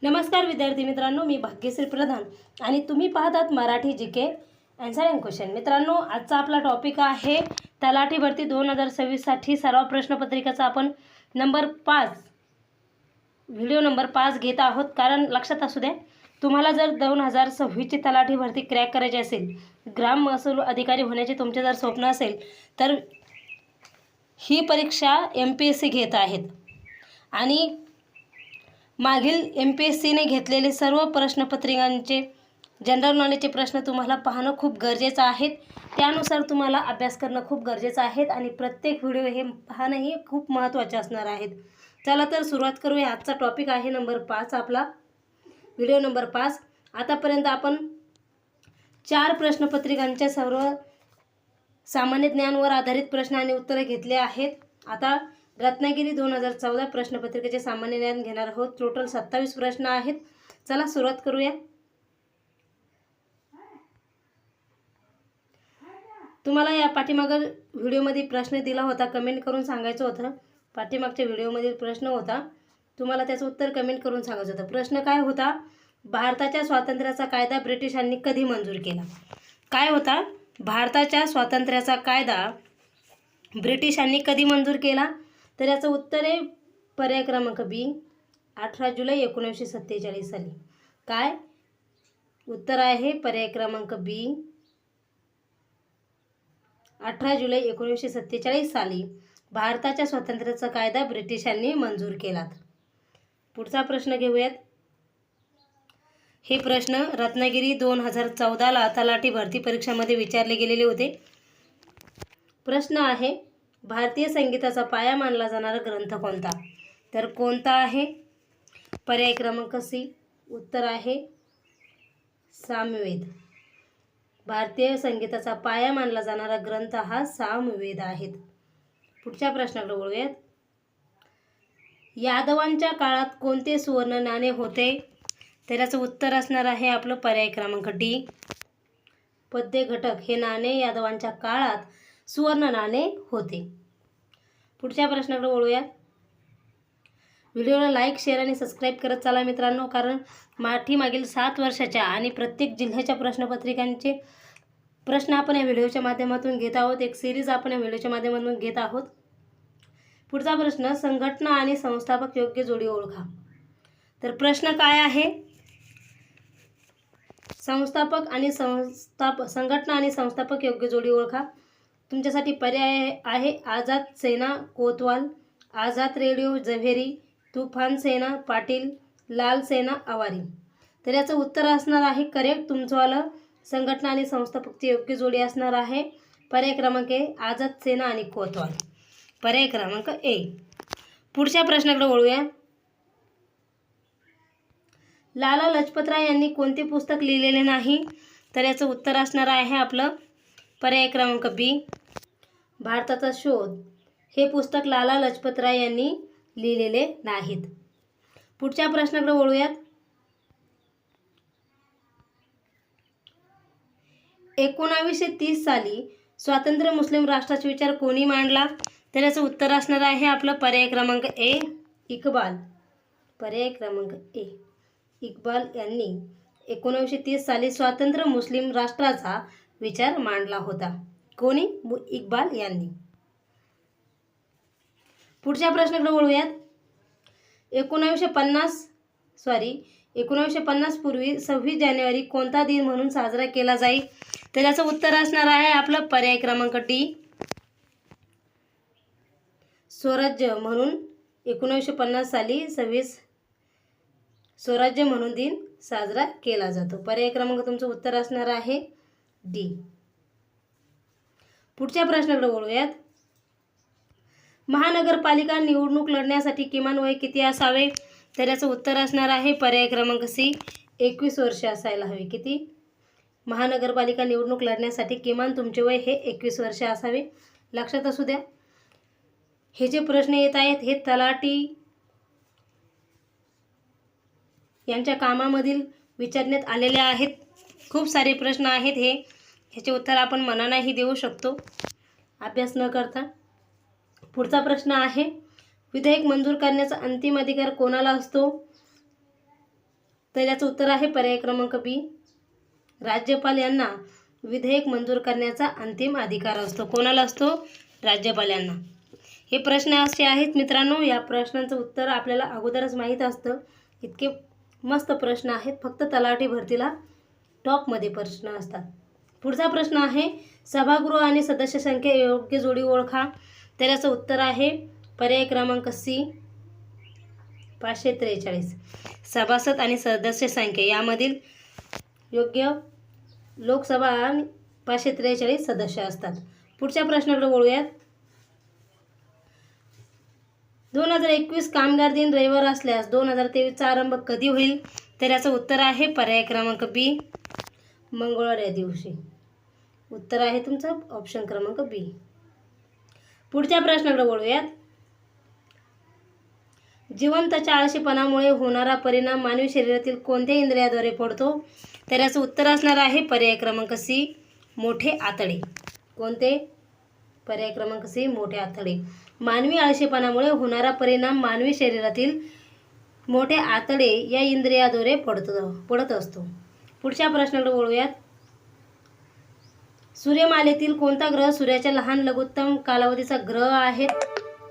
नमस्कार विद्यार्थी मित्रांनो, मी भाग्यश्री प्रधान आणि तुम्ही पाहतात Marathi GK answer and question. मित्रांनो, आजचा आपला टॉपिक आहे तलाठी भरती 2026 साठी सराव प्रश्नपत्रिकाचा आपण व्हिडिओ नंबर 5 घेत आहोत। कारण लक्षात असू द्या, तुम्हाला जर 2026 ची तलाठी भरती क्रॅक करायची असेल, ग्राम महसूल अधिकारी होण्याचे तुमचे जर स्वप्न असेल, तर ही परीक्षा MPSC घेत आहेत आणि मागील MPSCने घेतलेले सर्व प्रश्नपत्रिकांचे जनरल नॉलेजचे प्रश्न तुम्हाला पाहणं खूप गरजेचं आहे। त्यानुसार तुम्हाला अभ्यास करणं खूप गरजेचं आहे आणि प्रत्येक व्हिडिओ हे पाहणं ही खूप महत्त्वाचे असणार आहे। चला तर सुरुवात करूया। आजचा टॉपिक आहे नंबर 5, आपला व्हिडिओ नंबर 5। आतापर्यंत आपण 4 प्रश्नपत्रिकांच्या सर्व सामान्य ज्ञानावर आधारित प्रश्न आणि उत्तरे घेतले आहेत। आता रत्नागिरी 2014 प्रश्नपत्रिकेचे सामान्य ज्ञान घेणार आहोत। टोटल 27 प्रश्न आहेत। चला सुरुवात करूया। तुम्हाला या पाठीमागील व्हिडिओमध्ये प्रश्न दिला होता, कमेंट करून सांगायचं होतं। पाठीमागच्या व्हिडिओमधील प्रश्न होता, तुम्हाला त्याचं उत्तर कमेंट करून सांगायचं होतं। प्रश्न काय होता? भारताच्या स्वातंत्र्याचा कायदा ब्रिटिशांनी कधी मंजूर केला? काय होता? भारताच्या स्वातंत्र्याचा कायदा ब्रिटिशांनी कधी मंजूर केला? तर याचं उत्तर आहे पर्याय क्रमांक बी, 18 जुलै 1947 साली। काय उत्तर आहे? पर्याय क्रमांक बी, 18 जुलै 1947 साली भारताच्या स्वातंत्र्याचा कायदा ब्रिटिशांनी मंजूर केला। पुढचा प्रश्न घेऊयात। हे प्रश्न रत्नागिरी 2014ला तलाठी भरती परीक्षामध्ये विचारले गेलेले होते। प्रश्न आहे, भारतीय संगीताचा पाया मानला जाणारा ग्रंथ कोणता? तर कोणता आहे? पर्याय क्रमांक सी, उत्तर आहे सामवेद। भारतीय संगीताचा पाया मानला जाणारा ग्रंथ हा सामवेद आहे। पुढच्या प्रश्नाकडे वळूयात। यादवांच्या काळात कोणते सुवर्ण नाणे होते? तर याचं उत्तर असणार आहे आपलं पर्याय क्रमांक डी, पद्य घटक हे नाणे यादवांच्या काळात सुवर्ण नाणे होते। पुढच्या प्रश्नाकडे वळूया। व्हिडिओला लाईक, शेअर आणि सबस्क्राईब करत चला मित्रांनो, कारण मागील 7 वर्षाच्या आणि प्रत्येक जिल्ह्याच्या प्रश्नपत्रिकांचे प्रश्न आपण या व्हिडिओच्या माध्यमातून घेत आहोत। एक सिरीज आपण या व्हिडिओच्या माध्यमातून घेत आहोत। पुढचा प्रश्न, संघटना आणि संस्थापक योग्य जोडी ओळखा। तर प्रश्न काय आहे? संघटना आणि संस्थापक योग्य जोडी ओळखा। तुमच्यासाठी पर्याय आहे आझाद सेना कोतवाल, आझाद रेडिओ जव्हेरी, तुफान सेना पाटील, लाल सेना आवारी। तर याचं उत्तर असणार आहे करेक्ट तुमचंवालं, संघटना आणि संस्थापकची योग्य जोडी असणार आहे पर्याय क्रमांक ए, आझाद सेना आणि कोतवाल, पर्याय क्रमांक ए। पुढच्या प्रश्नाकडे वळूया। लाला लजपतराय यांनी कोणते पुस्तक लिहिलेले नाही? तर याचं उत्तर असणार आहे आपलं पर्याय क्रमांक बी, भारताचा शोध हे पुस्तक लाला लजपतराय यांनी लिहिलेले नाहीत। पुढच्या प्रश्नाकडे वळूयात। 1930 साली स्वातंत्र्य मुस्लिम राष्ट्राचा विचार कोणी मांडला? तर याचं उत्तर असणार आहे आपलं पर्याय क्रमांक ए, इक्बाल, पर्याय क्रमांक ए, इक्बाल यांनी 1930 साली स्वातंत्र्य मुस्लिम राष्ट्राचा विचार मांडला होता। कोणी? इक्बाल यांनी। पुढच्या प्रश्नाकडे वळूयात। 1950 पूर्वी 26 जानेवारी कोणता दिन म्हणून साजरा केला जाईल? तर याचं उत्तर असणार आहे आपलं पर्याय क्रमांक डी, स्वराज्य म्हणून 1950 साली स्वराज्य म्हणून दिन साजरा केला जातो। पर्याय क्रमांक तुमचं उत्तर असणार आहे डी। पुढच्या प्रश्नाकडे वळूयात। महानगरपालिका निवडणूक लढण्यासाठी किमान वय किती असावे? तर याचं उत्तर असणार आहे पर्याय क्रमांक सी, 21 वर्ष असायला हवे। किती? महानगरपालिका निवडणूक लढण्यासाठी किमान तुमचे वय हे 21 वर्ष असावे। लक्षात असू द्या, हे जे प्रश्न येत आहेत हे तलाठी यांच्या कामामधील विचारण्यात आलेले आहेत। खूप सारे प्रश्न आहेत, ह्याचे उत्तर आपण मनानेही देऊ शकतो अभ्यास न करता। पुढचा प्रश्न आहे, विधेयक मंजूर करण्याचा अंतिम अधिकार कोणाला असतो? तर याचं उत्तर आहे पर्याय क्रमांक बी. राज्यपाल यांना विधेयक मंजूर करण्याचा अंतिम अधिकार असतो. कोणाला असतो? राज्यपाल यांना. हे प्रश्न असे आहेत मित्रांनो, या प्रश्नांचं उत्तर आपल्याला अगोदरच माहीत असतं. इतके मस्त प्रश्न आहेत, फक्त तलाठी भरतीला टॉपमध्ये प्रश्न असतात. पुढचा प्रश्न आहे, सभागृह आणि सदस्य संख्या योग्य जोडी ओळखा. तर याचं उत्तर आहे पर्याय क्रमांक सी, 543. सभासद आणि सदस्य संख्या यामधील योग्य लोकसभा आणि 543 सदस्य असतात. पुढच्या प्रश्नाकडे वळूयात. 2021 कामगार दिन रविवार असल्यास 2023चा आरंभ कधी होईल? तर याचं उत्तर आहे पर्याय क्रमांक बी, मंगळवार या दिवशी. उत्तर आहे तुमचं ऑप्शन क्रमांक बी. पुढच्या प्रश्नाकडे वळूयात. जिवंतच्या आळशीपणामुळे होणारा परिणाम मानवी शरीरातील कोणत्या इंद्रियाद्वारे पडतो? तर याचं उत्तर असणार आहे पर्याय क्रमांक सी, मोठे आतडे. कोणते? पर्याय क्रमांक सी, मोठे आतडे. मानवी आळशीपणामुळे होणारा परिणाम मानवी शरीरातील मोठे आतडे या इंद्रियाद्वारे पडत असतो. पुढच्या प्रश्नाकडे वळूयात. सूर्यमालेतील कोणता ग्रह सूर्याच्या लहान लघुत्तम कालावधीचा ग्रह आहे?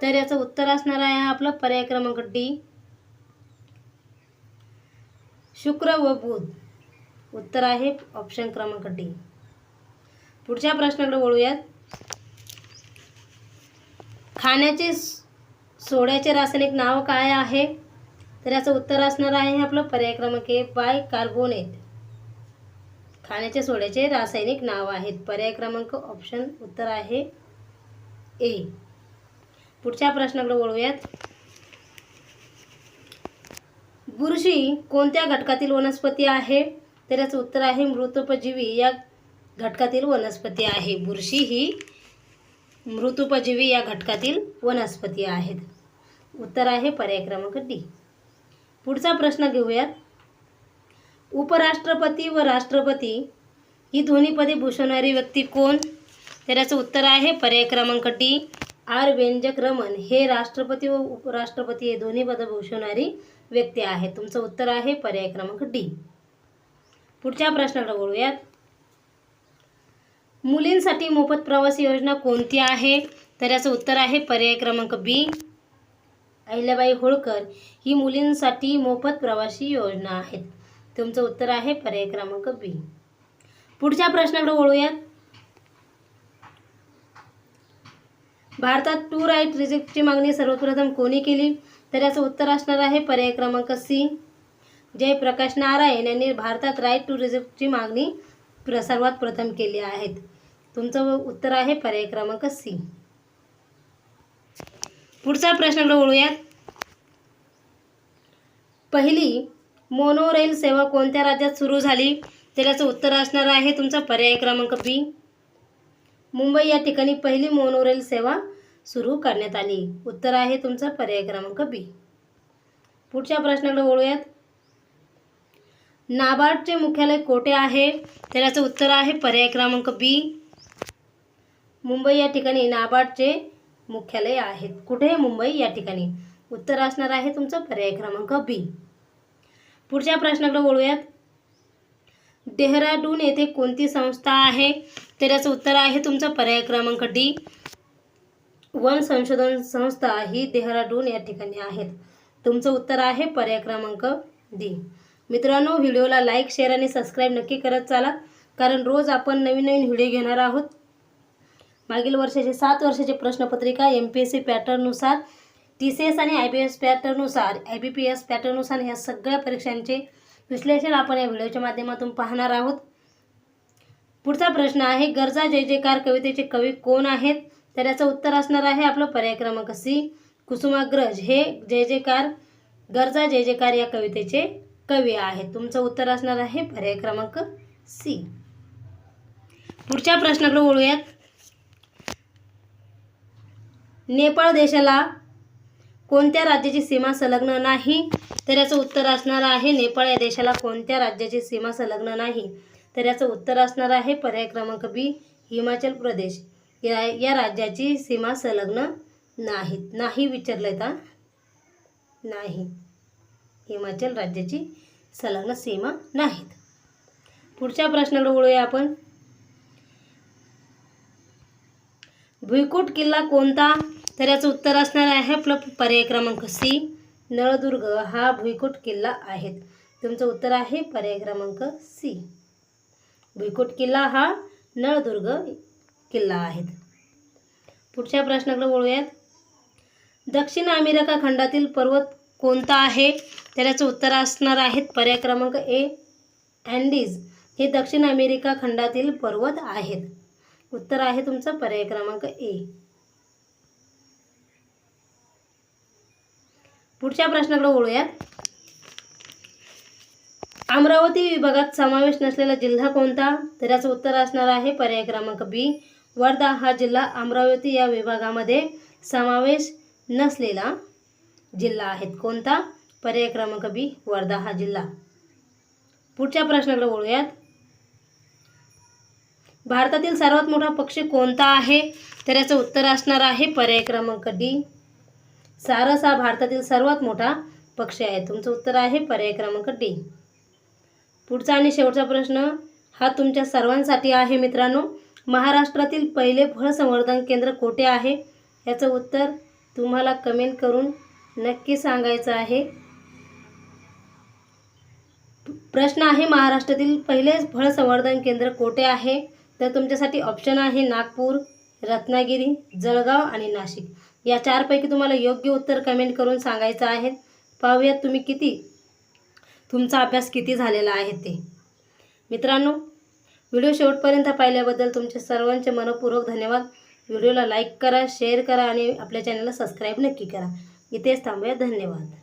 तर याचं उत्तर असणार आहे आपलं पर्याय क्रमांक डी, शुक्र व बुध. उत्तर आहे ऑप्शन क्रमांक डी. पुढच्या प्रश्नाकडे वळूयात. खाण्याचे सोड्याचे रासायनिक नाव काय आहे? तर याचं उत्तर असणार आहे आपलं पर्याय क्रमांक ए, बायकार्बोनेट. खाण्याचे सोड्याचे रासायनिक नाव आहेत. पर्याय क्रमांक ऑप्शन उत्तर आहे ए. पुढच्या प्रश्नाकडे वळूयात. बुरशी कोणत्या घटकातील वनस्पती आहे? तर याचं उत्तर आहे मृतोपजीवी या घटकातील वनस्पती आहे. बुरशी ही मृतोपजीवी या घटकातील वनस्पती आहेत. उत्तर आहे पर्याय क्रमांक डी. पुढचा प्रश्न घेऊयात. उपराष्ट्रपती व राष्ट्रपती ही दोन्ही पदे भूषवणारी व्यक्ती कोण? तर याचं उत्तर आहे पर्याय क्रमांक डी, आर व्यंजक्रमण. हे राष्ट्रपती व उपराष्ट्रपती हे दोन्ही पदे भूषवणारी व्यक्ती आहे. तुमचं उत्तर आहे पर्याय क्रमांक डी. पुढच्या प्रश्नाकडे वळूयात. मुलींसाठी मोफत प्रवास योजना कोणती आहे? तर याचं उत्तर आहे पर्याय क्रमांक बी, अहिल्याबाई होळकर ही मुलींसाठी मोफत प्रवासी योजना आहे. तुमचं उत्तर आहे पर्याय क्रमांक बी. पुढच्या प्रश्नाकडे वळूयात. भारतात टू राईट रिजेक्टची मागणी सर्वप्रथम कोणी केली? तर याचं उत्तर असणार आहे पर्याय क्रमांक सी, जयप्रकाश नारायण यांनी भारतात राईट टू रिजेक्टची मागणी सर्वात प्रथम केली आहे. तुमचं उत्तर आहे पर्याय क्रमांक सी. पुढचा प्रश्नाकडे वळूयात. पहिली मोनोरेल सेवा कोणत्या राज्यात सुरू झाली? तर याचं उत्तर असणार आहे तुमचा पर्याय क्रमांक बी, मुंबई या ठिकाणी पहिली मोनोरेल सेवा सुरू करण्यात आली. उत्तर आहे तुमचा पर्याय क्रमांक बी. पुढच्या प्रश्नाकडे वळूयात. नाबार्डचे मुख्यालय कोठे आहे? तर याचं उत्तर आहे पर्याय क्रमांक बी, मुंबई या ठिकाणी नाबार्डचे मुख्यालय आहे. कुठे? मुंबई या ठिकाणी. उत्तर असणार आहे तुमचं पर्याय क्रमांक बी. पुढच्या प्रश्नाकडे वळूयात. डेहराडून येथे कोणती संस्था आहे? तर याचं उत्तर आहे तुमचं पर्याय क्रमांक डी, वन संशोधन संस्था ही डेहराडून या ठिकाणी आहेत. तुमचं उत्तर आहे पर्याय क्रमांक डी. मित्रांनो, व्हिडिओला लाईक, शेअर आणि सबस्क्राईब नक्की करत चाला, कारण रोज आपण नवीन नवीन व्हिडिओ घेणार आहोत. मागील वर्षाचे 7 वर्षाची प्रश्नपत्रिका MPSC पॅटर्ननुसार, TCS आणि IBPS पॅटर्ननुसार ह्या सगळ्या परीक्षांचे विश्लेषण आपण या व्हिडिओच्या माध्यमातून पाहणार आहोत. पुढचा प्रश्न आहे, गरजा जय जयकार कवितेचे कवी कोण आहेत? तर याचं उत्तर असणार आहे आपलं पर्याय क्रमांक सी, कुसुमाग्रज हे जय जयकार गरजा जय जयकार या कवितेचे कवी आहेत. तुमचं उत्तर असणार आहे पर्याय क्रमांक सी. पुढच्या प्रश्नाकडे वळूयात. नेपाळ देशाला कोणत्या राज्याची सीमा संलग्न नाही? तर याचं उत्तर असणार आहे नेपाळ या देशाला कोणत्या राज्याची सीमा संलग्न नाही? तर याचं उत्तर असणार आहे पर्याय क्रमांक बी, हिमाचल प्रदेश या राज्याची सीमा संलग्न नाही विचारलंय का? नाही, हिमाचल राज्याची संलग्न सीमा नाहीत. पुढच्या प्रश्नाकडे वळूया आपण. भुईकोट किल्ला कोणता? तर याचं उत्तर असणार आहे पर्याय क्रमांक सी, नळदुर्ग हा भुईकोट किल्ला आहे. तुमचं उत्तर आहे पर्याय क्रमांक सी. भुईकोट किल्ला हा नळदुर्ग किल्ला आहे. पुढच्या प्रश्नाकडे वळूयात. दक्षिण अमेरिका खंडातील पर्वत कोणता आहे? तर याचं उत्तर असणार आहे पर्याय क्रमांक ए, अँडीज हे दक्षिण अमेरिका खंडातील पर्वत आहेत. उत्तर आहे तुमचं पर्याय क्रमांक ए. पुढच्या प्रश्नाकडे वळूयात. अमरावती विभागात समावेश नसलेला जिल्हा कोणता? तर याचं उत्तर असणार आहे पर्याय क्रमांक बी, वर्धा हा जिल्हा अमरावती या विभागामध्ये समावेश नसलेला जिल्हा आहे. कोणता? पर्याय क्रमांक बी, वर्धा हा जिल्हा. पुढच्या प्रश्नाकडे वळूयात. भारतातील सर्वात मोठा पक्षी कोणता आहे? तर याचं उत्तर असणार आहे पर्याय क्रमांक डी, सारस हा भारतातील सर्वात मोठा पक्षी आहे. तुमचं उत्तर आहे पर्याय क्रमांक डी. पुढचा आणि शेवटचा प्रश्न हा तुमच्या सर्वांसाठी आहे मित्रांनो. महाराष्ट्रातील पहिले फळ संवर्धन केंद्र कोठे आहे? याचं उत्तर तुम्हाला कमेंट करून नक्की सांगायचं आहे. प्रश्न आहे महाराष्ट्रातील पहिले फळ संवर्धन केंद्र कोठे आहे? तर तुमच्यासाठी ऑप्शन आहे नागपूर, रत्नागिरी, जळगाव आणि नाशिक. या चारपैकी तुम्हाला योग्य उत्तर कमेंट करून सांगायचं आहे. पाहूयात तुमचा अभ्यास किती झालेला आहे ते. मित्रांनो, व्हिडिओ शेवटपर्यंत पाहिल्याबद्दल तुमचे सर्वांचे मनपूर्वक धन्यवाद. व्हिडिओला लाईक करा, शेअर करा आणि आपल्या चॅनलला सबस्क्राईब नक्की करा. इथेच थांबूया. धन्यवाद.